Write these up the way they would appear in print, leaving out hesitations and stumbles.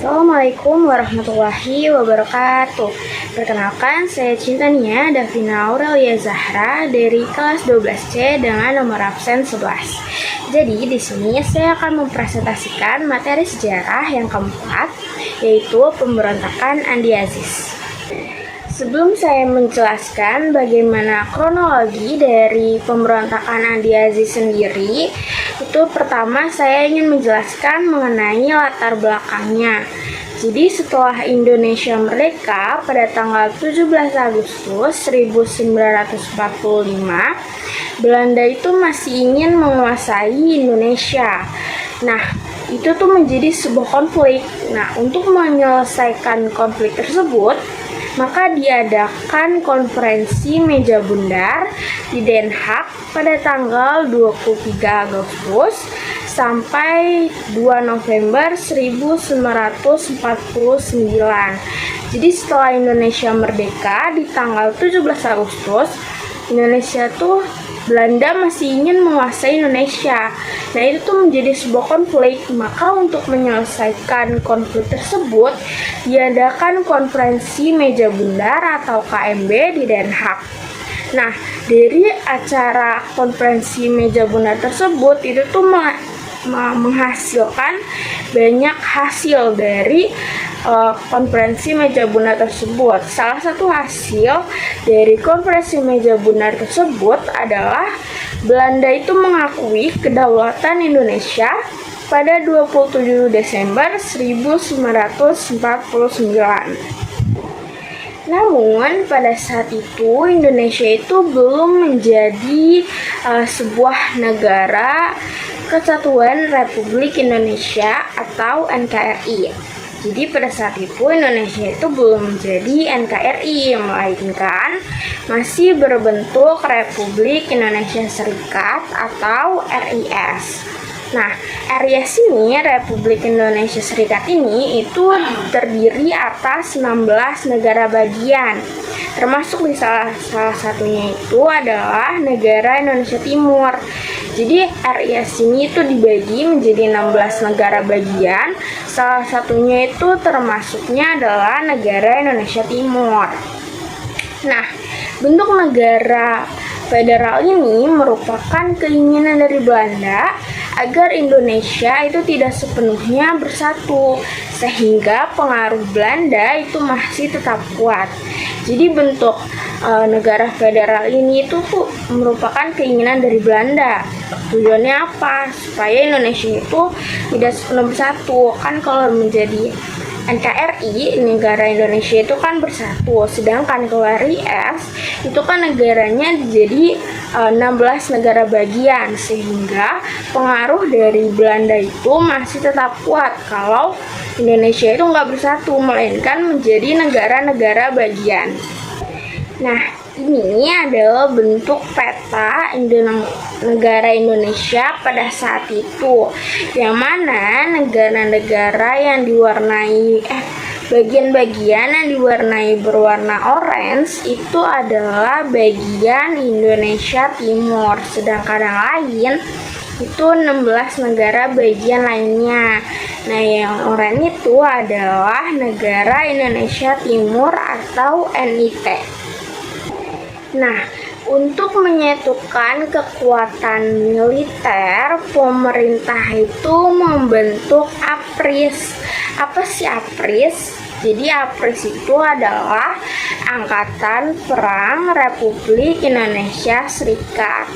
Assalamualaikum warahmatullahi wabarakatuh. Perkenalkan, saya Cintania Davina Aurelia Zahra dari kelas 12C dengan nomor absen 11. Jadi di sini saya akan mempresentasikan materi sejarah yang keempat, yaitu pemberontakan Andi Aziz. Sebelum saya menjelaskan bagaimana kronologi dari pemberontakan Andi Aziz sendiri, itu pertama saya ingin menjelaskan mengenai latar belakangnya. Jadi setelah Indonesia merdeka pada tanggal 17 Agustus 1945, Belanda itu masih ingin menguasai Indonesia. Nah, itu tuh menjadi sebuah konflik. Nah, untuk menyelesaikan konflik tersebut, maka diadakan konferensi meja bundar di Den Haag pada tanggal 23 Agustus sampai 2 November 1949. Jadi setelah Indonesia merdeka di tanggal 17 Agustus, Indonesia tuh Belanda masih ingin menguasai Indonesia. Nah, itu tuh menjadi sebuah konflik. Maka untuk menyelesaikan konflik tersebut, diadakan konferensi meja bundar atau KMB di Den Haag. Nah, dari acara konferensi meja bundar tersebut, itu tuh menghasilkan banyak hasil dari konferensi meja bundar tersebut. Salah satu hasil dari konferensi meja bundar tersebut adalah Belanda itu mengakui kedaulatan Indonesia pada 27 Desember 1949. Namun pada saat itu Indonesia itu belum menjadi sebuah negara Kesatuan Republik Indonesia atau NKRI. Jadi pada saat itu Indonesia itu belum menjadi NKRI, melainkan masih berbentuk Republik Indonesia Serikat atau RIS. Nah, RIS ini, Republik Indonesia Serikat ini, itu terdiri atas 16 negara bagian. Termasuk di salah satunya itu adalah negara Indonesia Timur. Jadi RIS ini itu dibagi menjadi 16 negara bagian. Salah satunya itu termasuknya adalah negara Indonesia Timur. Nah, bentuk negara federal ini merupakan keinginan dari Belanda agar Indonesia itu tidak sepenuhnya bersatu, sehingga pengaruh Belanda itu masih tetap kuat. Jadi bentuk negara federal ini itu merupakan keinginan dari Belanda. Tujuannya apa? Supaya Indonesia itu tidak sepenuhnya bersatu. Kan kalau menjadi NKRI, negara Indonesia itu kan bersatu, sedangkan kalau RIS itu kan negaranya jadi 16 negara bagian, sehingga pengaruh dari Belanda itu masih tetap kuat kalau Indonesia itu nggak bersatu, melainkan menjadi negara-negara bagian. Nah, ini adalah bentuk peta negara Indonesia pada saat itu, yang mana negara-negara yang diwarnai bagian-bagian yang diwarnai berwarna orange itu adalah bagian Indonesia Timur, sedangkan yang lain itu 16 negara bagian lainnya. Nah, yang oranye itu adalah negara Indonesia Timur atau NIT. Nah, untuk menyatukan kekuatan militer, pemerintah itu membentuk APRIS. Apa sih APRIS? Jadi APRIS itu adalah Angkatan Perang Republik Indonesia Serikat.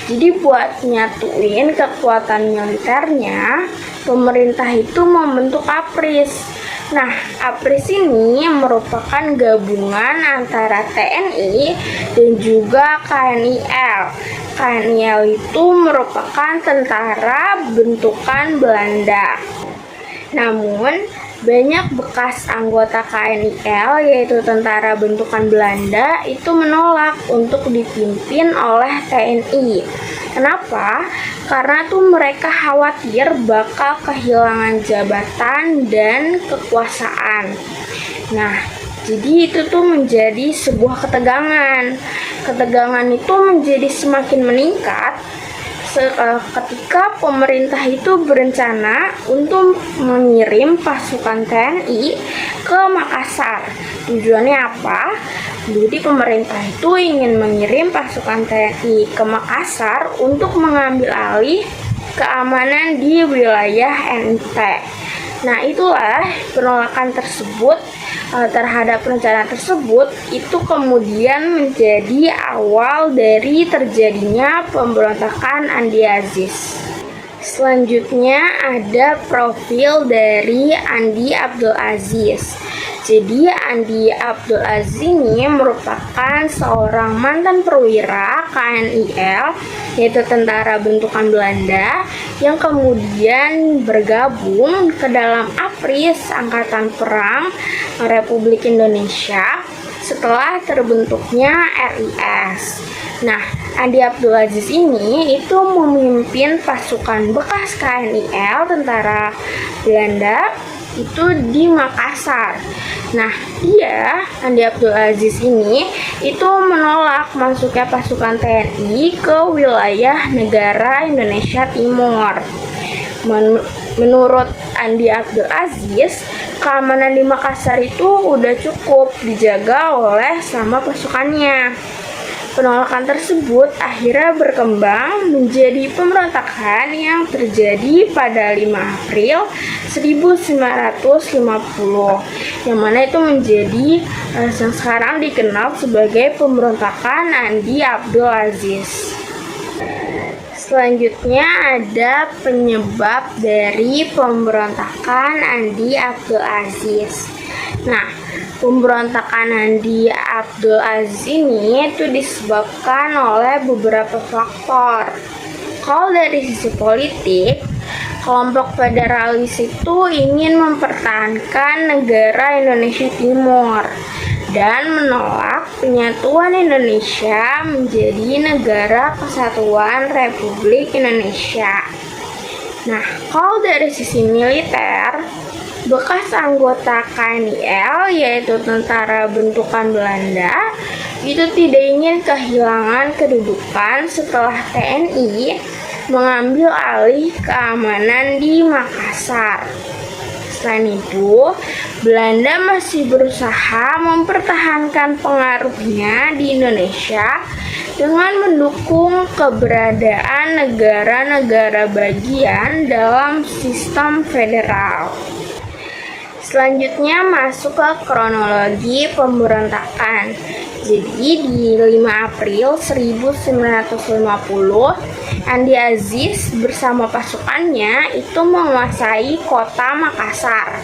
Jadi buat nyatuin kekuatan militernya, pemerintah itu membentuk APRIS. Nah, APRIS ini merupakan gabungan antara TNI dan juga KNIL. KNIL itu merupakan tentara bentukan Belanda. Namun, banyak bekas anggota KNIL, yaitu tentara bentukan Belanda, itu menolak untuk dipimpin oleh TNI. Kenapa? Karena tuh mereka khawatir bakal kehilangan jabatan dan kekuasaan. Nah, jadi itu tuh menjadi sebuah ketegangan. Ketegangan itu menjadi semakin meningkat ketika pemerintah itu berencana untuk mengirim pasukan TNI ke Makassar. Tujuannya apa? Jadi pemerintah itu ingin mengirim pasukan TNI ke Makassar untuk mengambil alih keamanan di wilayah NT. Nah, itulah penolakan tersebut terhadap rencana tersebut itu kemudian menjadi awal dari terjadinya pemberontakan Andi Aziz. Selanjutnya ada profil dari Andi Abdul Aziz. Jadi Andi Abdul Aziz ini merupakan seorang mantan perwira KNIL, yaitu tentara bentukan Belanda, yang kemudian bergabung ke dalam APRIS, Angkatan Perang Republik Indonesia, setelah terbentuknya RIS. Nah, Andi Abdul Aziz ini itu memimpin pasukan bekas KNIL, tentara Belanda, itu di Makassar. Nah, Andi Abdul Aziz ini itu menolak masuknya pasukan TNI ke wilayah negara Indonesia Timur. Menurut Andi Abdul Aziz, keamanan di Makassar itu udah cukup dijaga oleh sama pasukannya. Penolakan tersebut akhirnya berkembang menjadi pemberontakan yang terjadi pada 5 April 1950, yang mana itu menjadi yang sekarang dikenal sebagai pemberontakan Andi Abdul Aziz. Selanjutnya ada penyebab dari pemberontakan Andi Abdul Aziz. Nah, pemberontakan Andi Abdul Aziz ini itu disebabkan oleh beberapa faktor. Kalau dari sisi politik, kelompok federalis itu ingin mempertahankan negara Indonesia Timur dan menolak penyatuan Indonesia menjadi negara kesatuan Republik Indonesia. Nah, kalau dari sisi militer, bekas anggota KNIL, yaitu tentara bentukan Belanda, itu tidak ingin kehilangan kedudukan setelah TNI mengambil alih keamanan di Makassar. Selain itu, Belanda masih berusaha mempertahankan pengaruhnya di Indonesia dengan mendukung keberadaan negara-negara bagian dalam sistem federal. Selanjutnya masuk ke kronologi pemberontakan. Jadi di 5 April 1950, Andi Aziz bersama pasukannya itu menguasai kota Makassar.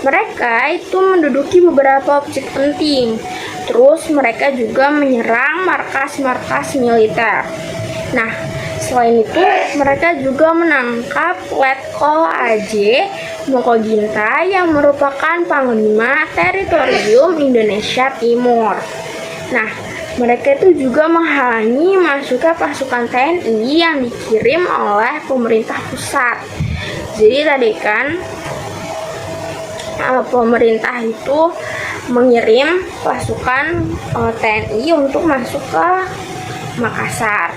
Mereka itu menduduki beberapa objek penting. Terus mereka juga menyerang markas-markas militer. Nah, selain itu mereka juga menangkap Letkol AJ Mokoginta yang merupakan Panglima Teritorium Indonesia Timur. Nah, mereka itu juga menghalangi masuknya pasukan TNI yang dikirim oleh pemerintah pusat. Jadi tadi kan pemerintah itu mengirim pasukan TNI untuk masuk ke Makassar.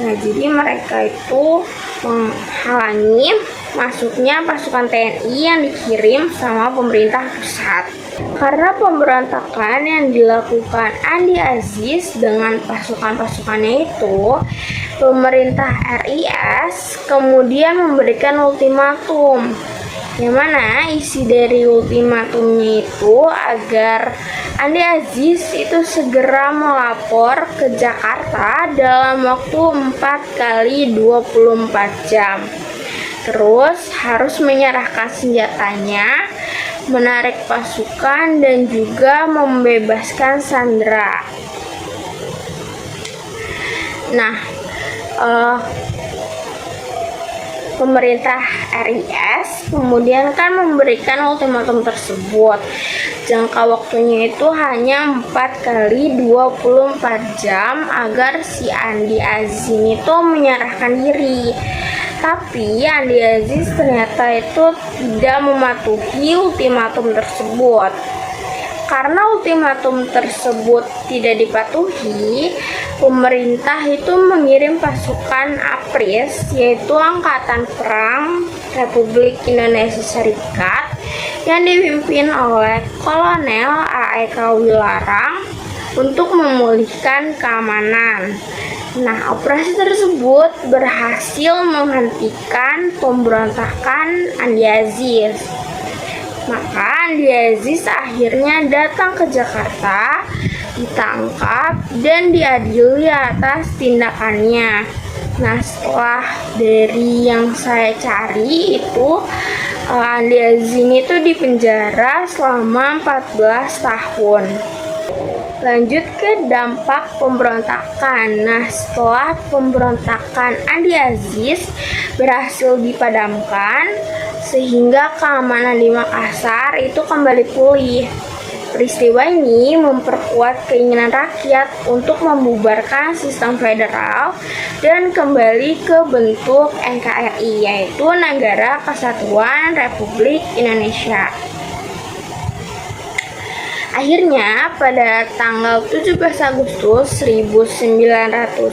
Nah, jadi mereka itu menghalangi masuknya pasukan TNI yang dikirim sama pemerintah pusat. Karena pemberontakan yang dilakukan Andi Aziz dengan pasukan-pasukannya itu, pemerintah RIS kemudian memberikan ultimatum, yang mana isi dari ultimatumnya itu agar Andi Aziz itu segera melapor ke Jakarta dalam waktu 4x24 jam. Terus harus menyerahkan senjatanya, menarik pasukan, dan juga membebaskan sandera. Nah, pemerintah RIS kemudian kan memberikan ultimatum tersebut. Jangka waktunya itu hanya 4x24 jam agar si Andi Aziz itu menyerahkan diri. Tapi Andi Aziz ternyata itu tidak mematuhi ultimatum tersebut. Karena ultimatum tersebut tidak dipatuhi, pemerintah itu mengirim pasukan APRIS, yaitu Angkatan Perang Republik Indonesia Serikat, yang dipimpin oleh Kolonel A.E.K. Wilarang untuk memulihkan keamanan. Nah, operasi tersebut berhasil menghentikan pemberontakan Andi Aziz. Maka Andi Aziz akhirnya datang ke Jakarta, ditangkap dan diadili atas tindakannya. Nah, setelah dari yang saya cari itu Andi Aziz ini tuh dipenjara selama 14 tahun. Lanjut ke dampak pemberontakan. Nah, setelah pemberontakan Andi Aziz berhasil dipadamkan, sehingga keamanan di Makassar itu kembali pulih. Peristiwa ini memperkuat keinginan rakyat untuk membubarkan sistem federal dan kembali ke bentuk NKRI, yaitu Negara Kesatuan Republik Indonesia. Akhirnya pada tanggal 17 Agustus 1950,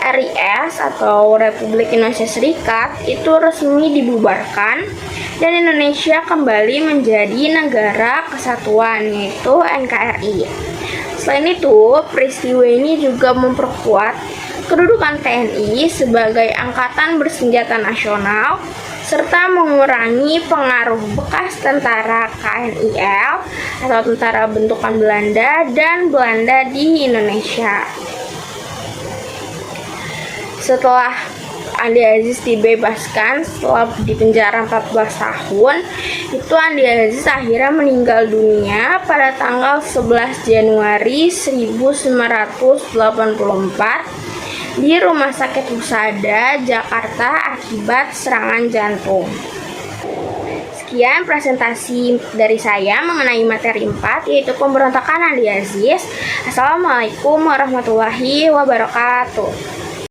RIS atau Republik Indonesia Serikat itu resmi dibubarkan dan Indonesia kembali menjadi negara kesatuan, yaitu NKRI. Selain itu, peristiwa ini juga memperkuat kedudukan TNI sebagai angkatan bersenjata nasional serta mengurangi pengaruh bekas tentara KNIL atau tentara bentukan Belanda dan Belanda di Indonesia. Setelah Andi Aziz dibebaskan setelah dipenjara 14 tahun, itu Andi Aziz akhirnya meninggal dunia pada tanggal 11 Januari 1984 di Rumah Sakit Husada, Jakarta akibat serangan jantung. Sekian presentasi dari saya mengenai materi 4, yaitu pemberontakan Andi Aziz. Assalamualaikum warahmatullahi wabarakatuh.